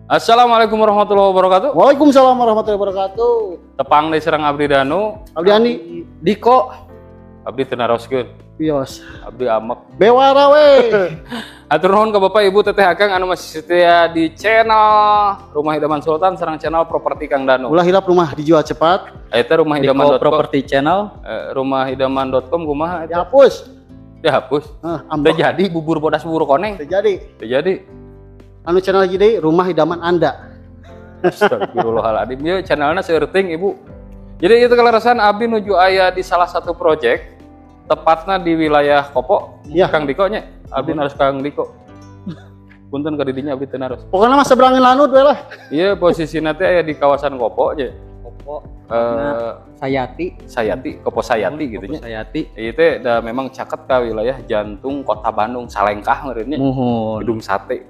Assalamualaikum warahmatullahi wabarakatuh. Waalaikumsalam warahmatullahi wabarakatuh. Tepang deui sareng Abdi Danu. Abdi Andi. Diko. Abdi teu naroskeun. Bios. Abdi amek. Bewara we. Atur nuhun ka Bapak Ibu Teteh Akang anu masih setia di channel Rumah Idaman Sultan sareng channel Properti Kang Danu. Ulah hilap rumah dijual cepat. Eta rumahidaman.com. Properti channel. Rumahidaman.com kumaha? Dihapus. Dihapus. Teu jadi bubur bodas bubur koneng. Terjadi. Teu jadi. Anu channel jadi Rumah Idaman Anda. Astagfirullahaladzim. Ya channelnya seurting Ibu. Jadi itu kelarasan Abdi nuju aya di salah satu project tepatnya di wilayah Kopo. Ya. Kang Diko nya. Abdi harus Kang Diko. Punten ka didinya Abdi teu naros. Pokoknya mah seberangin lanut we lah. Iya posisinya teh aya di kawasan Kopo nya. Kopo. Sayati, Kopo Sayati gitu nya. Sayati. Ieu teh da memang caket ka wilayah jantung Kota Bandung, Salengkah meureunnya. Muhun. Gedung Sate.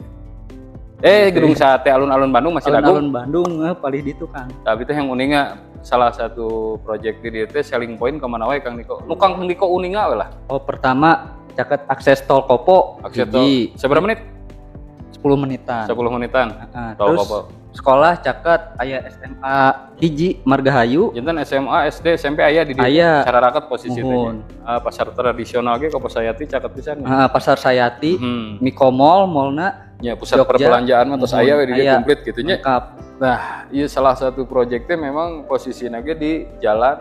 Gedung Sate alun-alun Bandung masih dagung. Alun Bandung palih ditu Kang. Tapi teh yang uninga salah satu proyek di dieu teh selling point ke mana wae Kang Diko. Nu Kang Diko uninga we lah. Oh, pertama caket akses tol Kopo. Akses tol. Seberapa menit? 10 menitan. 10 menitan. Tol Terus Kopo. sekolah caket aya SMA hiji Margahayu. Janten SMA, SD, SMP aya di dieu. Aya. Cara raket posisi teh. Muhun. Pasar tradisional ge Kopo Sayati caket pisan. Pasar Sayati, Mikomol, Molna. Ya pusat Jogja, perbelanjaan mah tos aya we di dieu komplit gitu nya. Lengkap. Nah, ieu salah satu proyeknya memang posisinya ge di jalan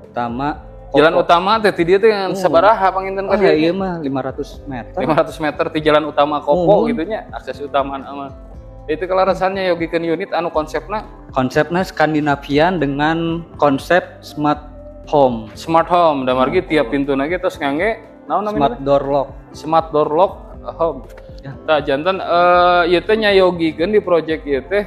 Utama. Jalan utama teh ti dieu teh sabaraha panginten ka Oh, dieu? iya mah 500 meter. 500 meter di jalan utama Kopo gitu nya, akses utama mah. Itu kelarasannya yogikeun unit anu konsepna Skandinavian dengan konsep smart home. smart home da margi tiap pintuna ge tos ngangge naon namanya? Smart door lock. Smart door lock home. Ya. Tah janten ieu teh nyayogikeun di project ieu teh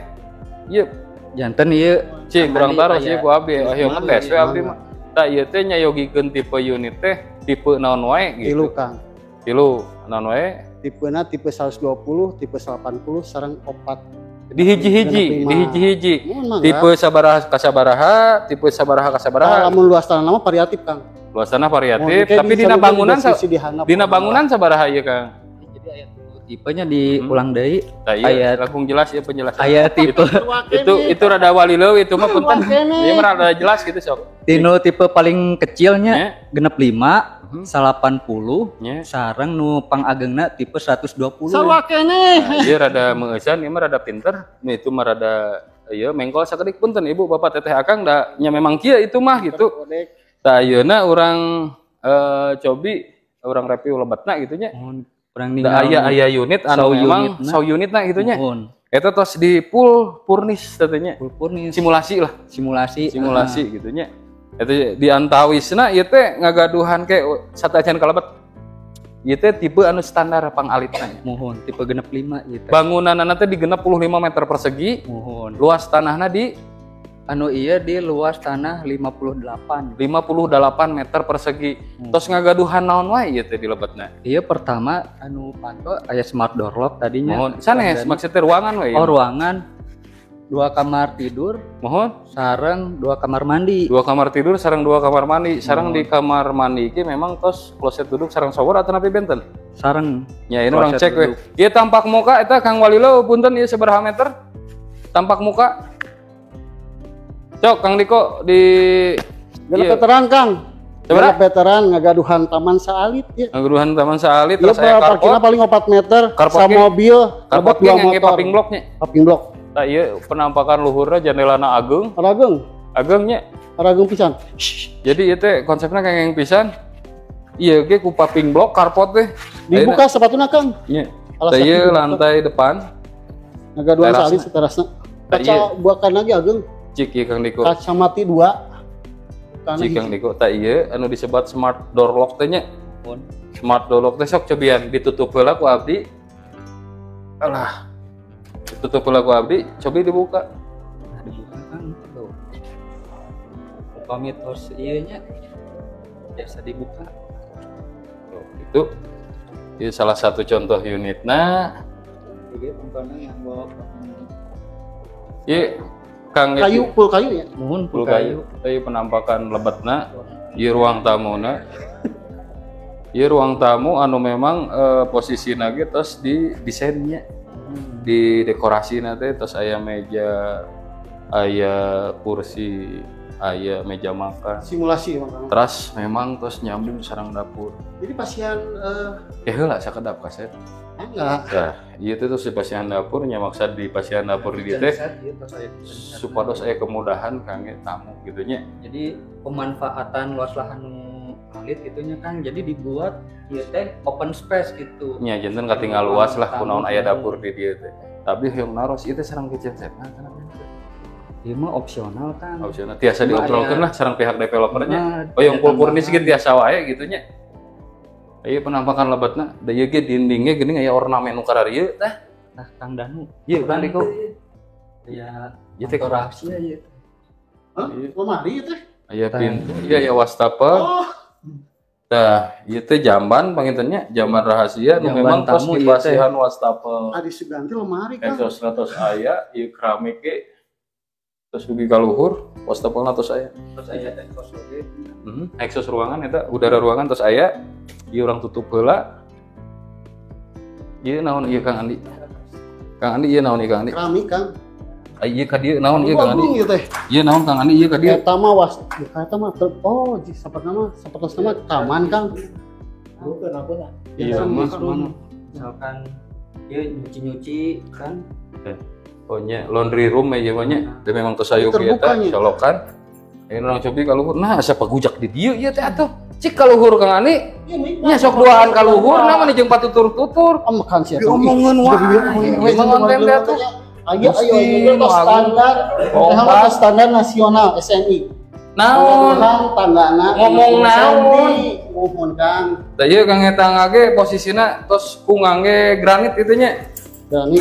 ieu Janten ieu cing kurang taros ieu ku Abdi aya ngetes we Abdi mah. Tah ieu teh nyayogikeun tipe unit teh tipe naon wae gitu. Tilu Kang. Tilu naon wae? Tipena tipe 120, tipe 80 sareng opat. Di hiji-hiji. Tipe Tipe sabaraha ka sabaraha, tipe sabaraha ka sabaraha. lamun luas tanah nama variatif Kang. Luasana variatif, Mungkin tapi bisa dina bangunan sabaraha ieu Kang? jadi aya tipenya diulang deui. Tah iya, langsung jelas ya penjelasan. Aya tipe Itu rada walileuh itu mah punten. Ieu mah rada jelas gitu sok. tino tipe paling kecilnya Nya. genep 5, 80, Nya. sareng nu pangagengna tipe 120. Sawakene. Nah, ieu rada meungeusan, ieu mah rada pinter. Nih itu mah rada ieu mengkol sakedik punten Ibu Bapak Teteh Akang da nya memang kieu itu mah gitu. Tah ayeuna urang cobi urang review lebetna gitu nya. Urang Da aya unit anu memang saw unitna gitu nya. Eta tos di full furnish tetenya. Full furnish. Simulasi lah. Simulasi Gitu nya. Eta di antawisna ieu teh ngagaduhan ke satajan kalebet. Ieu teh tipe anu standar pangalitna nya. Muhun tipe genep 5 gitu. Bangunanna teh di 65 meter persegi. Muhun. Luas tanahna di Anu iya di luas tanah 58. 58 meter persegi. Tos ngagaduhan naon wae ieu teh di lebetna. Iya pertama anu panto aya smart door lock tadinya. Mohon sanes maksudnya ruangan we. Oh ruangan 2 kamar tidur Mohon sareng 2 kamar mandi. 2 kamar tidur sareng 2 kamar mandi. Sareng di kamar mandi iki memang tos kloset duduk sareng shower atau napi benten? Sareng Ya ini orang cek we. Ieu tampak muka eta Kang Walilo punten ieu sabaraha meter? Tampak muka. Cok Kang Diko di Genep veteran Kang. Genep veteran ngagaduhan taman saalit ya. Ngagaduhan taman saalit Iya, terus aya parkirnya karpot. paling 4 meter. Karpot Sa ge- mobil, Karpot ge 2 ngangge motor. paping bloknya. Paping blok. Tah ieu penampakan luhurna jandelana ageung. Ageungnya. Arageung pisan. Jadi ieu teh konsepna kengeng pisan. Ieu ge ku paping blok karpot teh. Dibuka sepatuna Kang. Nya. Alas Tah ieu kaki lantai depan. Ngagaduhan terasna. saalit seterasna. Tah iya. Kaca buakan lagi ageung. Cik ieu Kang Diko. Kaca mati 2. Cik Kang Diko tah ieu anu disebut smart door lock teh nya. Smart door lock teh sok cobian ditutup heula ku abdi. Alah. Ditutup heula ku abdi, cobi dibuka. Nah, dibuka kan tuh. Komitos ieu nya biasa dibuka. Tuh, itu salah satu contoh unitna. Jadi komponen yang bawa Ieu Kang Full kayu ya. muhun full kayu. Ieu penampakan lebetna. Ieu ruang tamuna. Ieu ruang tamu anu memang posisina ge tos di desainnya. di dekorasi nanti terus aya meja, aya kursi, aya meja makan. Simulasi makanya. Terus memang terus nyambung sarang dapur. Jadi pasien Heula sakedap kaset. enggak. Nah, ieu teh terus di pasien dapur nya maksud di pasien dapur di dieu teh supados aya kemudahan kangge tamu gitu nya. Jadi pemanfaatan luas lahan alit itunya kan jadi dibuat ieu teh open space gitu. Nya janten katinggal luas lah kunaon aya dapur di dieu teh. Tapi yang naros ieu teh sareng kitchen set. Ieu mah opsional kan. Opsional tiasa diobrolkeun lah sareng pihak developernya. Nah, Oh yang pulpurnis ge tiasa wae gitu nya. Ieu penampakan lebatna, da ieu ge dindingnya geuning aya ornamen nu kararieu tah. Tah Kang Danu. Ieu kan Riko. Ya, Ieu teh rahasia ieu. Hah? Lemari teh. Aya pintu, ieu aya wastafel. Oh, Tah, ieu teh jamban pangintennya, jamban rahasia nu Jamban memang tos tamu ieu dipasihan wastafel. adi suganti lemari kan. Exos tos aya, ieu keramik ge terus dugi ka luhur, wastafelna tos aya. Terus aya eksos oge. Exos ruangan eta udara ruangan tos aya. Ieu urang tutup heula. Ieu naon ieu Kang Andi? Kang Andi ieu naon ieu Kang Andi? Keramik kan. Ieu ka dieu naon ieu Kang Andi? Ieu teh. Ieu naon Kang Andi ieu ka dieu? Eta mah eta mah oh, sapertos nama taman Kang. Iya mah Misalkan dia nyuci-nyuci kan oh nya laundry room ya mah nya. Da memang tos aya oge eta Terbukanya. solokan. Ini orang cobi ka luhur. Nah, asa pagujak di dieu ieu teh atuh. Cik ka luhur Kang Andi. Nya sok duaan ka luhur na mah jeung patutur-tutur. Makan sih. Diomongkeun wae. Memang tenda tuh. Ayo standar. Standar nasional SNI. Naon? Tanggana. Ngomong naon? Mohon Kang. Da ieu Kang eta ngage posisina tos kungang ge granit itu nya. Dan ini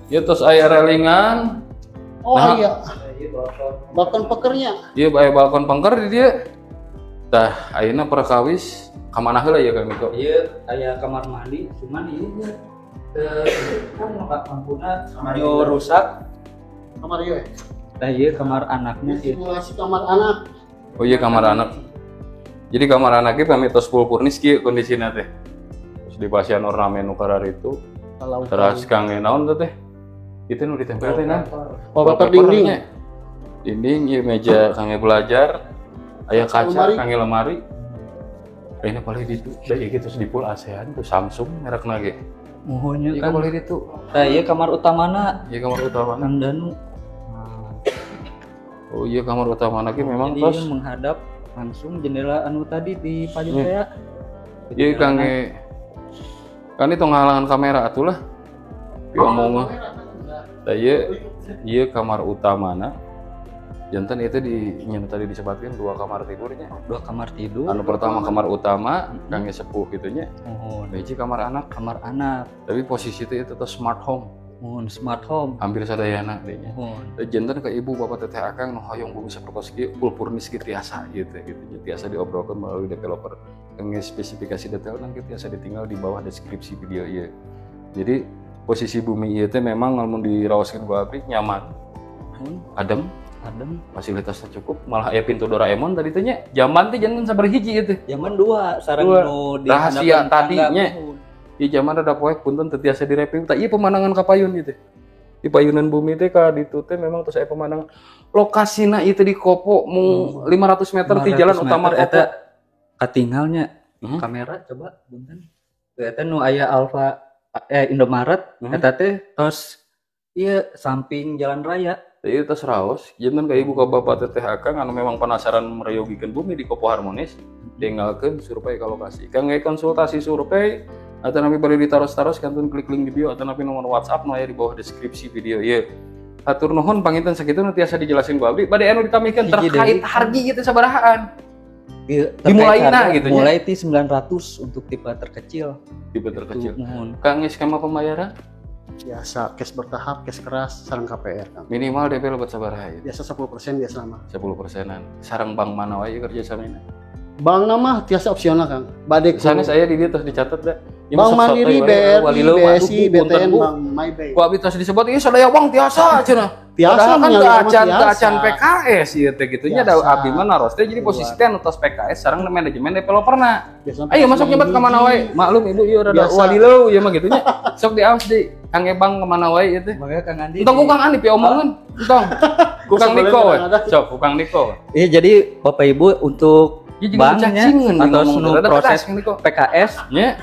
Ieu tos aya relingan. oh Nah. iya. Bahkan pekernya. Ieu aya balkon pangker di dieu. Tah, ayeuna perkawis ka mana heula ya Kang Miko? iya aya kamar mandi cuman ieu kan lampuna yo rusak. Kamar ieu. Tah ieu kamar anaknya ieu. Simulasi kamar anak. Oh iya kamar anak. Jadi kamar anaknya pamitos pulpurnis kieu kondisina teh. Terus dipasihan ornamen nu kararitu. Kalau Terus Kang naon teh teh? Itu nu ditempel teh naon? wallpaper dinding. Dinding ieu meja Kang belajar. Aya kaca Lemari. Kang lemari. Ayeuna paling ditu. Da ieu terus di full ASEAN tuh Samsung merekna ge. Mohonnya Ieu kan. paling ditu. Tah ieu kamar utamana Ieu kamar utama. Kang Danu. Oh iya kamar utama ge memang Jadi tos. ieu menghadap langsung jendela anu tadi di pajak Iya. saya. Ieu Kang kan itu ngalangan kamera atuh lah. Diomong. Da ieu kamar utamana. Jantan itu di nya tadi disebutkeun 2 kamar tidurnya. 2 kamar tidur. Anu pertama kamar utama, Kang sepuh gitunya. Mohon Hiji kamar anak, kamar anak. tapi posisi itu tuh smart home, Mohon smart home. hampir sadayana dehnya. Mohon. Jantan ke ibu bapak teteh akang nu hoyong bumi sapertos kieu pulpurnis kieu tiasa gitu tiasa diobrolkeun melalui developer. Kang spesifikasi detail nanti tiasa ditinggal di bawah deskripsi video ieu. Jadi posisi bumi ieu teh memang lamun diraoskeun ku abdi nyaman, Mohon. adem, fasilitasnya cukup, malah aya pintu Doraemon tadi teh nya. Jamban teh jangan sabar hiji ieu teh. Zaman 2 sareng Dua. nu di Rahasia hadapan tangga, tadinya. mohon. Di zaman ada poek punten teu tiasa direview. Tah ieu pemandangan ka payun ieu teh. Di payunan bumi teh ka ditu teh memang terus aya pemandangan. Lokasina ieu teh di Kopo mung 500 meter ti jalan 500 utama meter, Kopo. eta katinggalnya Hmm. kamera coba punten. Eta nu aya Alfa Indomaret eta teh tos ieu samping jalan raya. Ieu tos raos, janten ka ibu ka bapak teteh akang anu memang penasaran mereyogikeun bumi di Kopo Harmonis, tinggalkeun survei ka lokasi. Kang konsultasi survei atau nabi bari ditaros-taros kantun klik link di bio atau nabi nomor WhatsApp nu aya di bawah deskripsi video ieu. Hatur nuhun panginten sakitu nu tiasa dijelasin ku abdi bade anu ditamihkeun Hiji terkait deui. hargi ieu teh sabarahaan. Ieu Dimulaina gitu nya. mulai ti 900 untuk tipe terkecil. Tipe terkecil. Mohon. Kang skema pembayaran Biasa cash bertahap, cash keras, sareng KPR Kang. minimal DP lebat sabaraha ieu? Biasa 10% biasa mah. 10%-an. Sareng bank mana wae kerja samina? Bank nama tiasa opsional Kang. Bade Sana saya di dia terus dicatat dah. Bank Mandiri, BRI, BSI, BTN, Bank MyBank. Ku abdi tos disebut ieu sadaya uang tiasa cenah. Tiasa Padahal kan menyalur sama keacan tiasa. PKS ieu teh gitunya da Tiasa. abdi mah naros teh jadi posisi teh anu tos PKS sareng manajemen developerna. Biasa Ayo masuk nyebat ka mana wae. Maklum ibu ieu rada Biasa. walilau ieu mah gitunya. Sok diaos di Kang Ebang kemana wae itu? Makanya Kang Andi. Entong ku Kang Andi omongan. Entong. Ku Kang Niko we. Sok ku Kang Niko. Iya, jadi Bapak Ibu untuk banknya atau seluruh proses PKS nya.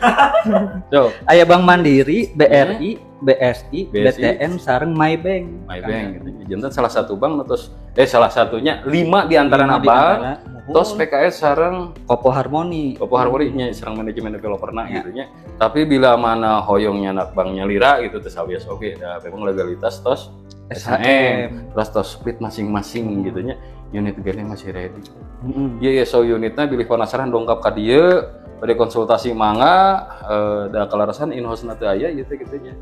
Yo, aya Bank Mandiri, BRI, BSI, BTN sareng Maybank. Maybank gitu. Jantan salah satu bank terus salah satunya 5 di antara bank. Terus PKS sareng Kopo Harmoni. Kopo Harmoni nya sareng manajemen developerna gitu nya. Tapi bila mana hoyongnya anak banknya lira gitu terus awias oge da memang legalitas tos SHM terus tos split masing-masing gitu nya. Unit gede masih ready. Iya so unitnya pilih penasaran dongkap ka dieu pada konsultasi mangga da kalarasan in-house na teu aya gitu nya.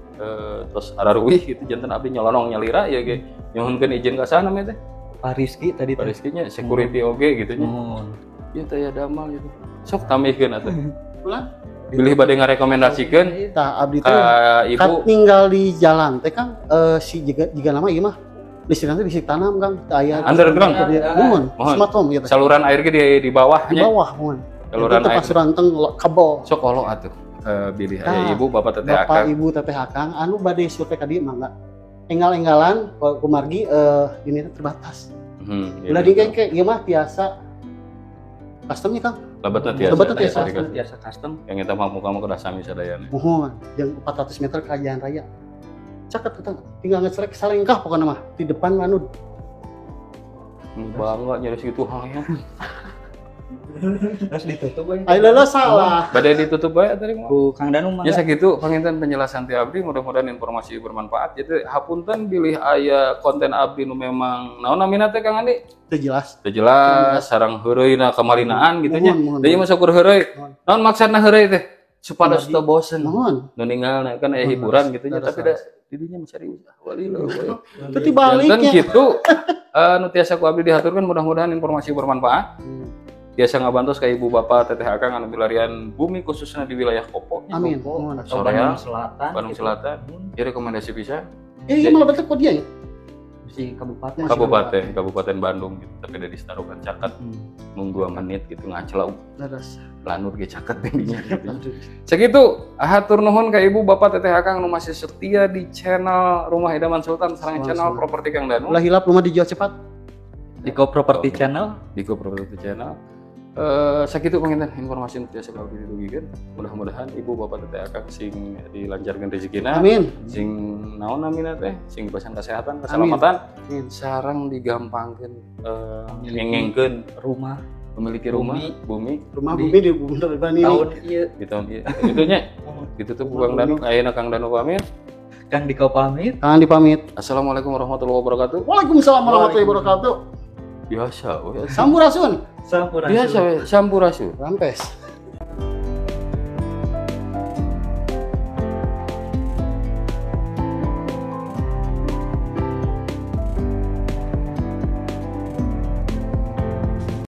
Terus araruih gitu janten abdi nyolonong nyalira ya ge nyuhunkeun izin ka sana teh. Pak Rizky tadi Pak Rizky nya security oge gitu nya. Ieu teh aya damal gitu. Sok tamihkeun atuh. Pulang. Pilih bade ngarekomendasikeun Tah abdi teh Ibu kan tinggal di jalan teh Kang si jiga nama ieu mah listrik nanti listrik tanam Kang teu aya underground. Mohon smart home gitu. Saluran air ge di bawah Di bawah mohon. Saluran air. Pasuran teng kabel. Sok olo atuh. Bilih aya ibu bapak teteh Bapak akang. ibu teteh akang anu bade survei ka dieu mangga. Enggal-enggalan kumargi ini terbatas. Ulah dingke ieu mah biasa customnya Kang. Lebetna biasa custom. Yang kita mampu kamu kudu sami sadayana. Mohon yang 400 meter ke jalan raya. Caket kita tinggal ngeselek salengkah pokoknya mah di depan lanud. Bangga nyari segitu halnya. Terus ditutup we. Ayo lo salah. Badai ditutup bae tadi mah. Ku Kang Danu mah. Ya sakitu panginten penjelasan ti abdi mudah-mudahan informasi bermanfaat. Jadi hapunten bilih aya konten abdi nu memang naon namina teh Kang Andi? Teu jelas. Teu jelas sareng heureuyna kamalinaan gitu nya. Deui mah syukur heureuy. Naon maksudna heureuy teh? Supados teu bosen. Mohon. Nu ninggalna kan aya hiburan gitu nya tapi da didinya mencari walilo. Teu baliknya. Dan kitu nu tiasa ku abdi dihaturkeun mudah-mudahan informasi bermanfaat. Biasa ngabantos ka ibu bapak teteh akang anu milarian bumi khususnya di wilayah Kopo. Amin. Soreang, Selatan. Bandung Selatan. Ini rekomendasi bisa Iya malah betul kok dia ya. Si kabupaten. Kabupaten Bandung gitu. Tapi dari Starukan caket mung 2 menit gitu ngacelau. Lanur ge caket tingginya gitu. Segitu hatur nuhun ka ibu bapak teteh akang nu masih setia di channel Rumah Idaman Sultan sareng channel Properti Kang Danu. Ulah hilap rumah dijual cepat. Diko Property Channel. Diko Property Channel. Sakitu panginten informasi nu tiasa abdi didugikeun. Mudah-mudahan ibu bapak teteh akang sing dilancarkeun rezekina. Amin. Sing naon namina teh? Sing diberikan kesehatan, keselamatan. Sareng digampangkeun ngengengkeun Rumah, memiliki rumah, bumi di bumi ini. tahun ieu. Di tahun ieu. Itu nya. Ditutup Kang Danu, ayeuna Kang Danu pamit. Kang Diko pamit. Kang dipamit. Assalamualaikum warahmatullahi wabarakatuh. Waalaikumsalam warahmatullahi wabarakatuh. Biasa we. Sampurasun. Biasa we, sampurasun. Rampes.